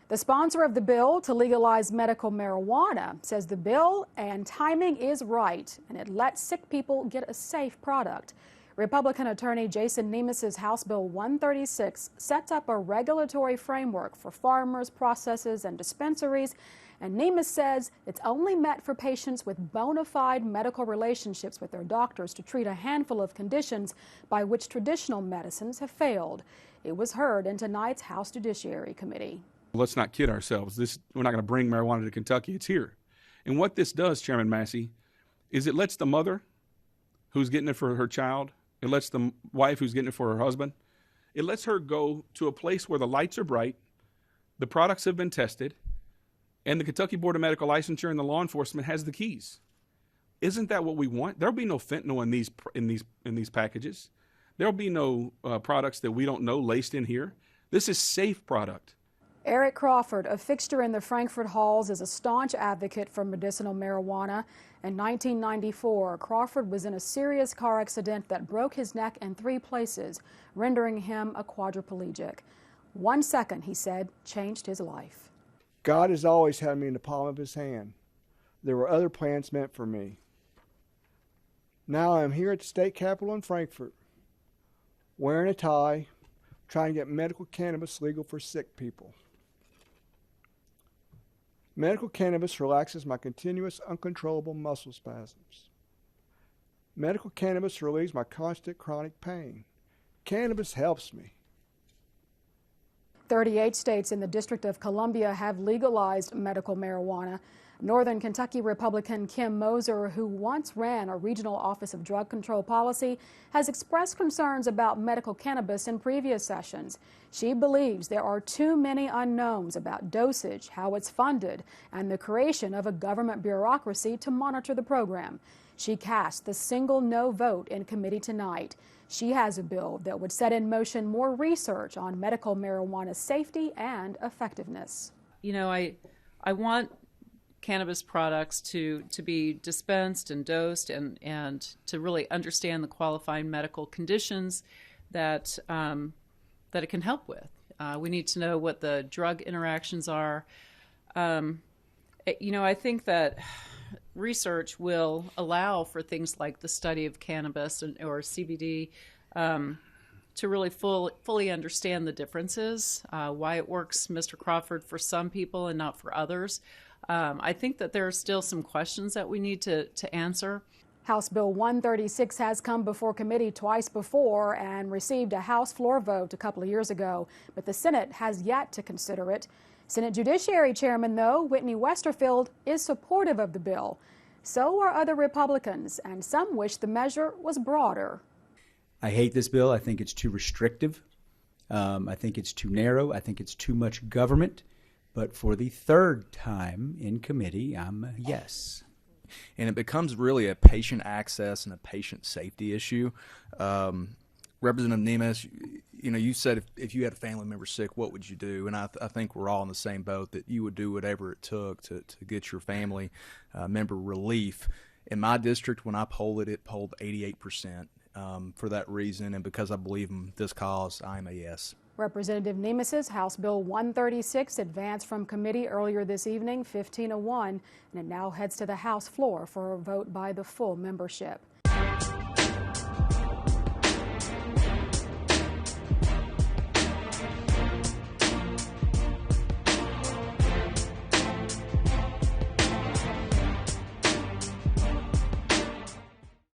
The sponsor of the bill to legalize medical marijuana says the bill and timing is right, and it lets sick people get a safe product. Republican attorney Jason Nemes's House Bill 136 sets up a regulatory framework for farmers, processors, and dispensaries, and Nemes says it's only meant for patients with bona fide medical relationships with their doctors to treat a handful of conditions by which traditional medicines have failed. It was heard in tonight's House Judiciary Committee. Let's not kid ourselves. We're not going to bring marijuana to Kentucky. It's here. And what this does, Chairman Massey, is it lets the mother who's getting it for her child, it lets the wife who's getting it for her husband, it lets her go to a place where the lights are bright, the products have been tested, and the Kentucky Board of Medical Licensure and the law enforcement has the keys. Isn't that what we want? There'll be no fentanyl in these packages. There'll be no products that we don't know laced in here. This is safe product. Eric Crawford, a fixture in the Frankfurt halls, is a staunch advocate for medicinal marijuana. In 1994, Crawford was in a serious car accident that broke his neck in 3 places, rendering him a quadriplegic. 1 second, he said, changed his life. God has always had me in the palm of his hand. There were other plans meant for me. Now I'm here at the state capitol in Frankfurt, wearing a tie, trying to get medical cannabis legal for sick people. Medical cannabis relaxes my continuous, uncontrollable muscle spasms. Medical cannabis relieves my constant chronic pain. Cannabis helps me. 38 states in the District of Columbia have legalized medical marijuana. Northern Kentucky Republican Kim Moser, who once ran a regional office of drug control policy, has expressed concerns about medical cannabis in previous sessions. She believes there are too many unknowns about dosage, how it's funded, and the creation of a government bureaucracy to monitor the program. She cast the single no vote in committee tonight. She has a bill that would set in motion more research on medical marijuana safety and effectiveness. You know, I want cannabis products to be dispensed and dosed and to really understand the qualifying medical conditions that it can help with. We need to know what the drug interactions are. You know, I think that research will allow for things like the study of cannabis or CBD to really fully understand the differences, why it works, Mr. Crawford, for some people and not for others. I think that there are still some questions that we need to answer. House Bill 136 has come before committee twice before and received a House floor vote a couple of years ago, but the Senate has yet to consider it. Senate Judiciary Chairman, though, Whitney Westerfield, is supportive of the bill. So are other Republicans, and some wish the measure was broader. I hate this bill. I think it's too restrictive. I think it's too narrow. I think it's too much government. But for the 3rd time in committee, I'm a yes. And it becomes really a patient access and a patient safety issue. Representative Nemes, you know, you said if you had a family member sick, what would you do? And I think we're all in the same boat, that you would do whatever it took to get your family member relief. In my district, when I polled it polled 88%. For that reason, and because I believe in this cause, I'm a yes. Representative Nemes's House Bill 136 advanced from committee earlier this evening, 15-1, and it now heads to the House floor for a vote by the full membership.